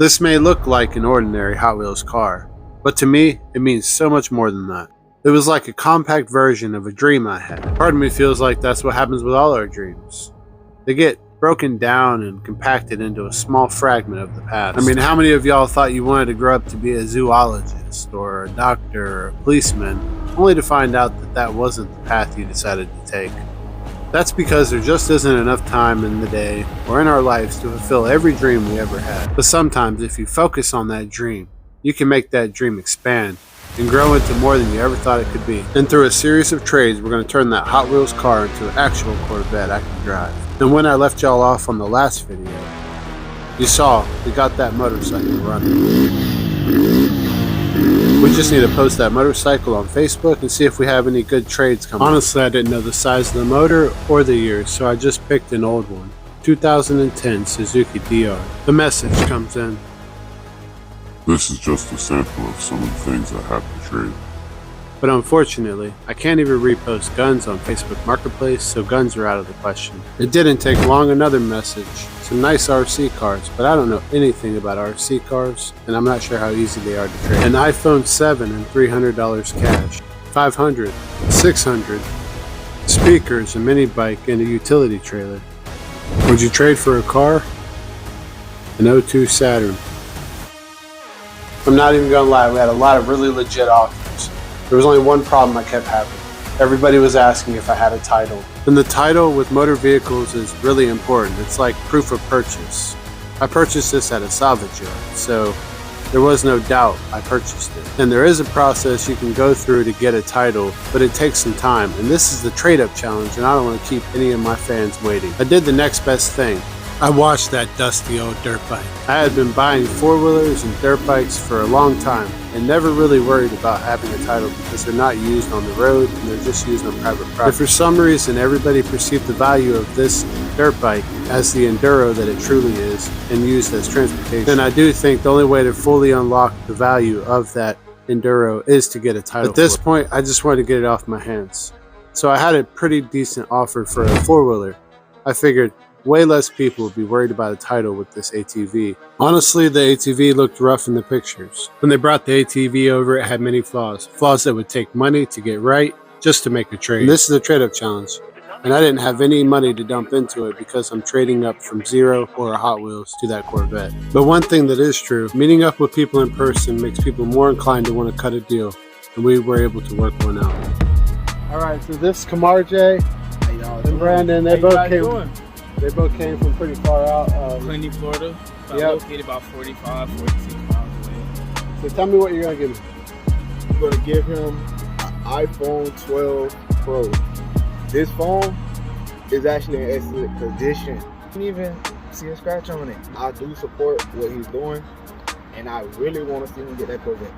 This may look like an ordinary Hot Wheels car, but to me, it means so much more than that. It was like a compact version of a dream I had. Part of me feels like that's what happens with all our dreams. They get broken down and compacted into a small fragment of the past. I mean, how many of y'all thought you wanted to grow up to be a zoologist or a doctor or a policeman, only to find out that that wasn't the path you decided to take? That's because there just isn't enough time in the day or in our lives to fulfill every dream we ever had. But sometimes if you focus on that dream, you can make that dream expand and grow into more than you ever thought it could be. And through a series of trades, we're going to turn that Hot Wheels car into an actual Corvette I can drive. And when I left y'all off on the last video, you saw we got that motorcycle running. We just need to post that motorcycle on Facebook and see if we have any good trades coming. Honestly, I didn't know the size of the motor or the year, so I just picked an old one. 2010 Suzuki DR. The message comes in. This is just a sample of some of the things I have to trade. But unfortunately, I can't even repost guns on Facebook Marketplace, so guns are out of the question. It didn't take long, another message. Some nice RC cars, but I don't know anything about RC cars, and I'm not sure how easy they are to trade. An iPhone 7 and $300 cash, $500, $600, speakers, a mini bike, and a utility trailer. Would you trade for a car? An 02 Saturn. I'm not even gonna lie, we had a lot of really legit offers. There was only one problem I kept having. Everybody was asking if I had a title. And the title with motor vehicles is really important. It's like proof of purchase. I purchased this at a salvage yard, so there was no doubt I purchased it. And there is a process you can go through to get a title, but it takes some time. And this is the trade-up challenge, and I don't want to keep any of my fans waiting. I did the next best thing. I watched that dusty old dirt bike. I had been buying four-wheelers and dirt bikes for a long time and never really worried about having a title because they're not used on the road and they're just used on private property. If for some reason everybody perceived the value of this dirt bike as the enduro that it truly is and used as transportation, then I do think the only way to fully unlock the value of that enduro is to get a title. At this point, I just wanted to get it off my hands. So I had a pretty decent offer for a four-wheeler. I figured way less people would be worried about a title with this ATV. Honestly, the ATV looked rough in the pictures. When they brought the ATV over, it had many flaws. Flaws that would take money to get right, just to make a trade. And this is a trade-up challenge. And I didn't have any money to dump into it because I'm trading up from zero or a Hot Wheels to that Corvette. But one thing that is true, meeting up with people in person makes people more inclined to want to cut a deal. And we were able to work one out. Alright, so this Kamarje and Brandon, they both came from pretty far out. Plenty, Florida. Located about 45, 46 miles away. So tell me what you're going to give me. I'm going to give him an iPhone 12 Pro. This phone is actually in excellent condition. You can even see a scratch on it. I do support what he's doing, and I really want to see him get that Corvette.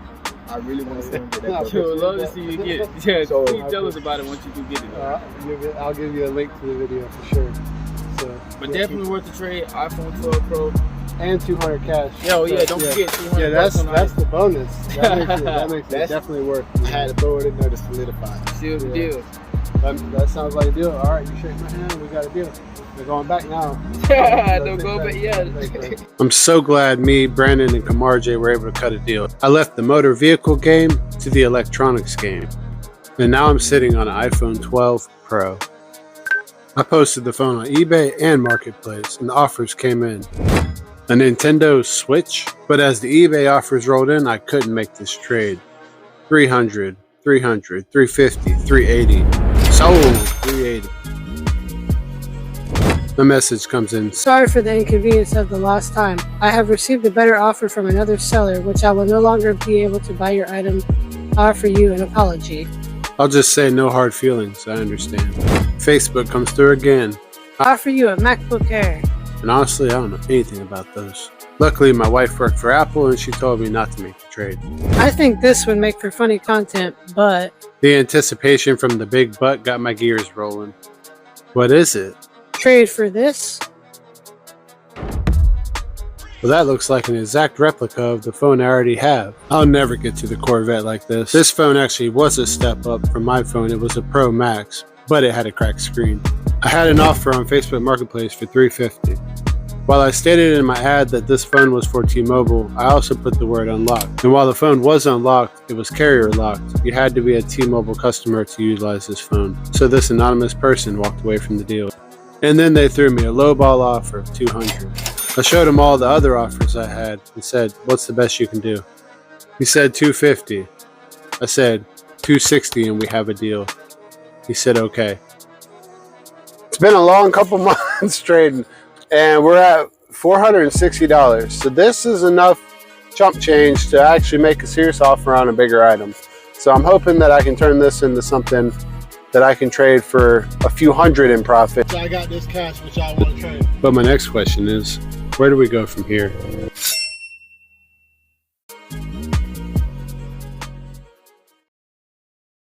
I really want to see him get that Corvette. I would love to see you get it. Yeah, so please tell us about it once you do get it. I'll give you a link to the video for sure. So, but definitely worth the trade. iPhone 12 Pro and 200 cash. Yo, yeah, don't forget 200. Yeah, that's the bonus. That makes it definitely worth. I had to throw it in there to solidify. Seal the deal. That sounds like a deal. All right, you shake my hand. We got a deal. We're going back now. Don't go back yet. I'm so glad me, Brandon, and Kamarje were able to cut a deal. I left the motor vehicle game to the electronics game, and now I'm sitting on an iPhone 12 Pro. I posted the phone on eBay and Marketplace, and the offers came in. A Nintendo Switch, but as the eBay offers rolled in, I couldn't make this trade. 300, 300, 350, 380. Sold 380. The message comes in. Sorry for the inconvenience of the last time. I have received a better offer from another seller, which I will no longer be able to buy your item. I offer you an apology. I'll just say no hard feelings, I understand. Facebook comes through again. I offer you a MacBook Air. And honestly, I don't know anything about those. Luckily, my wife worked for Apple and she told me not to make the trade. I think this would make for funny content, but... The anticipation from the big butt got my gears rolling. What is it? Trade for this? Well, that looks like an exact replica of the phone I already have. I'll never get to the Corvette like this. This phone actually was a step up from my phone. It was a Pro Max, but it had a cracked screen. I had an offer on Facebook Marketplace for $350. While I stated in my ad that this phone was for T-Mobile, I also put the word unlocked. And while the phone was unlocked, it was carrier locked. You had to be a T-Mobile customer to utilize this phone. So this anonymous person walked away from the deal. And then they threw me a lowball offer of $200. I showed him all the other offers I had and said, "What's the best you can do?" He said $250. I said $260 and we have a deal. He said okay. It's been a long couple months trading, and we're at $460. So this is enough chump change to actually make a serious offer on a bigger item. So I'm hoping that I can turn this into something that I can trade for a few hundred in profit. So I got this cash which I want to trade. But my next question is, where do we go from here?